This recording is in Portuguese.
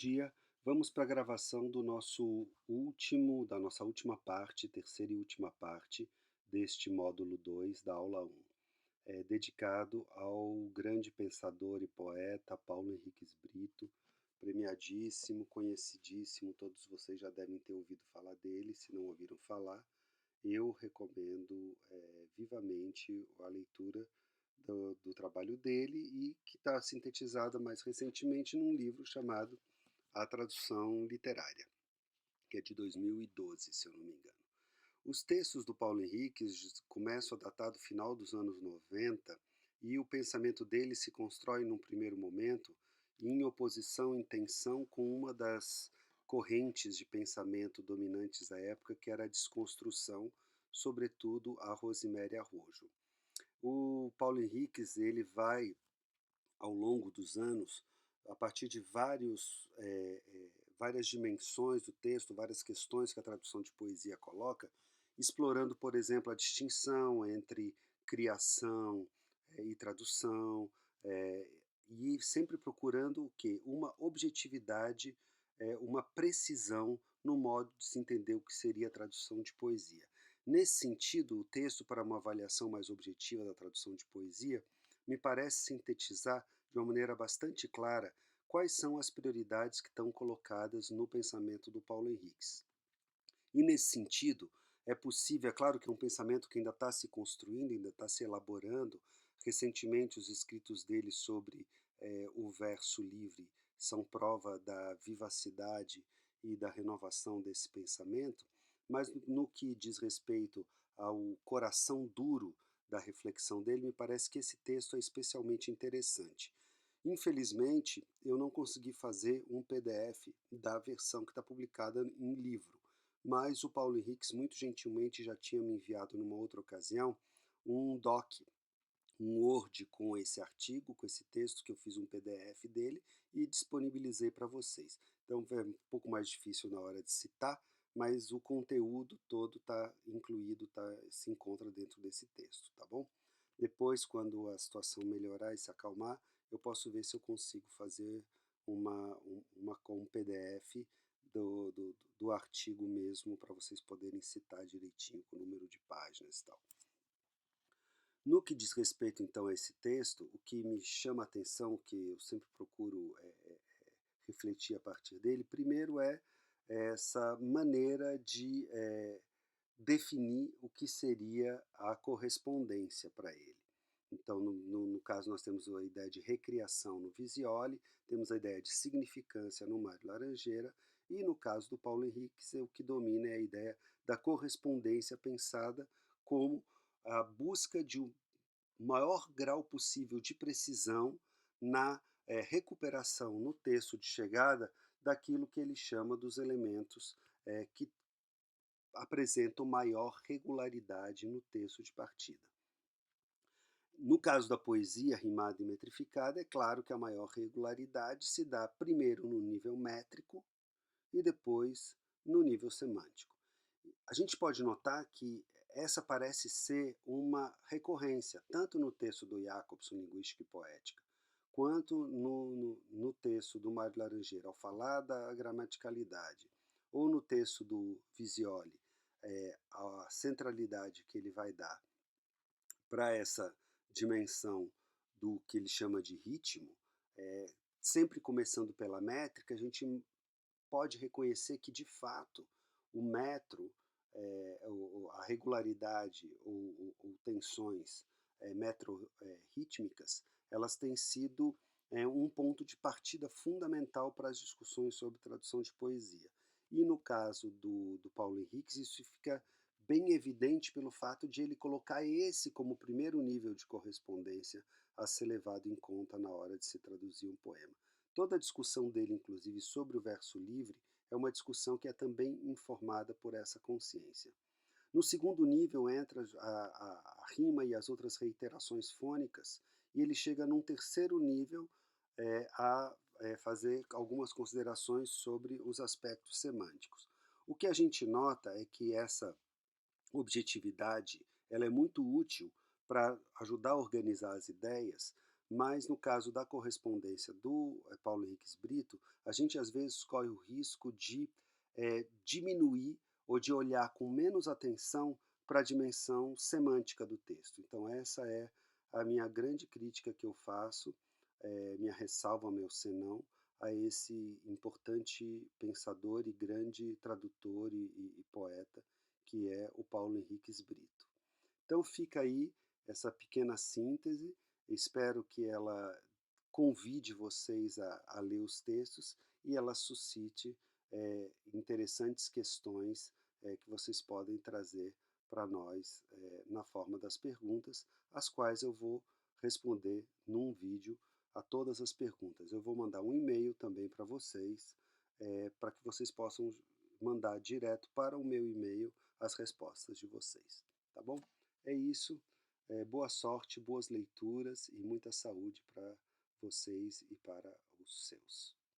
dia. Vamos para a gravação da nossa última parte, terceira e última parte deste módulo 2 da aula um, dedicado ao grande pensador e poeta Paulo Henriques Brito, premiadíssimo, conhecidíssimo, todos vocês já devem ter ouvido falar dele, se não ouviram falar, eu recomendo vivamente a leitura do trabalho dele e que está sintetizada mais recentemente num livro chamado A Tradução Literária, que é de 2012, se eu não me engano. Os textos do Paulo Henriques começam a datar do final dos anos 90 e o pensamento dele se constrói num primeiro momento em oposição, em tensão com uma das correntes de pensamento dominantes da época, que era a desconstrução, sobretudo a Rosemary Arrojo. O Paulo Henriques ele vai, ao longo dos anos, a partir de várias dimensões do texto, várias questões que a tradução de poesia coloca, explorando, por exemplo, a distinção entre criação e tradução, e sempre procurando o quê? Uma objetividade, uma precisão no modo de se entender o que seria a tradução de poesia. Nesse sentido, o texto, para uma avaliação mais objetiva da tradução de poesia, me parece sintetizar de uma maneira bastante clara quais são as prioridades que estão colocadas no pensamento do Paulo Henriques. E nesse sentido, é possível, é claro que é um pensamento que ainda está se construindo, ainda está se elaborando. Recentemente, os escritos dele sobre o verso livre são prova da vivacidade e da renovação desse pensamento, mas no que diz respeito ao coração duro da reflexão dele, me parece que esse texto é especialmente interessante. Infelizmente, eu não consegui fazer um PDF da versão que está publicada em livro, mas o Paulo Henriques muito gentilmente já tinha me enviado numa outra ocasião um doc, um Word com esse artigo, com esse texto, que eu fiz um PDF dele e disponibilizei para vocês. Então é um pouco mais difícil na hora de citar, mas o conteúdo todo está incluído, se encontra dentro desse texto, tá bom? Depois, quando a situação melhorar e se acalmar, eu posso ver se eu consigo fazer um PDF do artigo mesmo, para vocês poderem citar direitinho com o número de páginas e tal. No que diz respeito, então, a esse texto, o que me chama a atenção, o que eu sempre procuro refletir a partir dele, primeiro é essa maneira de definir o que seria a correspondência para ele. Então, no caso, nós temos a ideia de recriação no Visioli, temos a ideia de significância no Mário Laranjeira, e no caso do Paulo Henriques, o que domina é a ideia da correspondência pensada como a busca de um maior grau possível de precisão na recuperação no texto de chegada daquilo que ele chama dos elementos que apresentam maior regularidade no texto de partida. No caso da poesia rimada e metrificada, é claro que a maior regularidade se dá primeiro no nível métrico e depois no nível semântico. A gente pode notar que essa parece ser uma recorrência, tanto no texto do Jacobson, Linguística e Poética, quanto no texto do Mário Laranjeira, ao falar da gramaticalidade, ou no texto do Visioli, a centralidade que ele vai dar para essa dimensão do que ele chama de ritmo, sempre começando pela métrica, a gente pode reconhecer que, de fato, o metro, a regularidade ou tensões metro-rítmicas, elas têm sido um ponto de partida fundamental para as discussões sobre tradução de poesia. E no caso do Paulo Henriques, isso fica bem evidente pelo fato de ele colocar esse como primeiro nível de correspondência a ser levado em conta na hora de se traduzir um poema. Toda a discussão dele, inclusive, sobre o verso livre, é uma discussão que é também informada por essa consciência. No segundo nível entra a rima e as outras reiterações fônicas, e ele chega num terceiro nível a fazer algumas considerações sobre os aspectos semânticos. O que a gente nota é que essa objetividade ela é muito útil para ajudar a organizar as ideias, mas no caso da correspondência do Paulo Henriques Brito, a gente às vezes corre o risco de diminuir ou de olhar com menos atenção para a dimensão semântica do texto. Então essa é a minha grande crítica que eu faço, minha ressalva, meu senão, a esse importante pensador e grande tradutor e poeta que é o Paulo Henriques Brito. Então fica aí essa pequena síntese, espero que ela convide vocês a ler os textos e ela suscite interessantes questões que vocês podem trazer para nós na forma das perguntas, as quais eu vou responder num vídeo a todas as perguntas. Eu vou mandar um e-mail também para vocês, para que vocês possam mandar direto para o meu e-mail as respostas de vocês, tá bom? É isso, boa sorte, boas leituras e muita saúde para vocês e para os seus.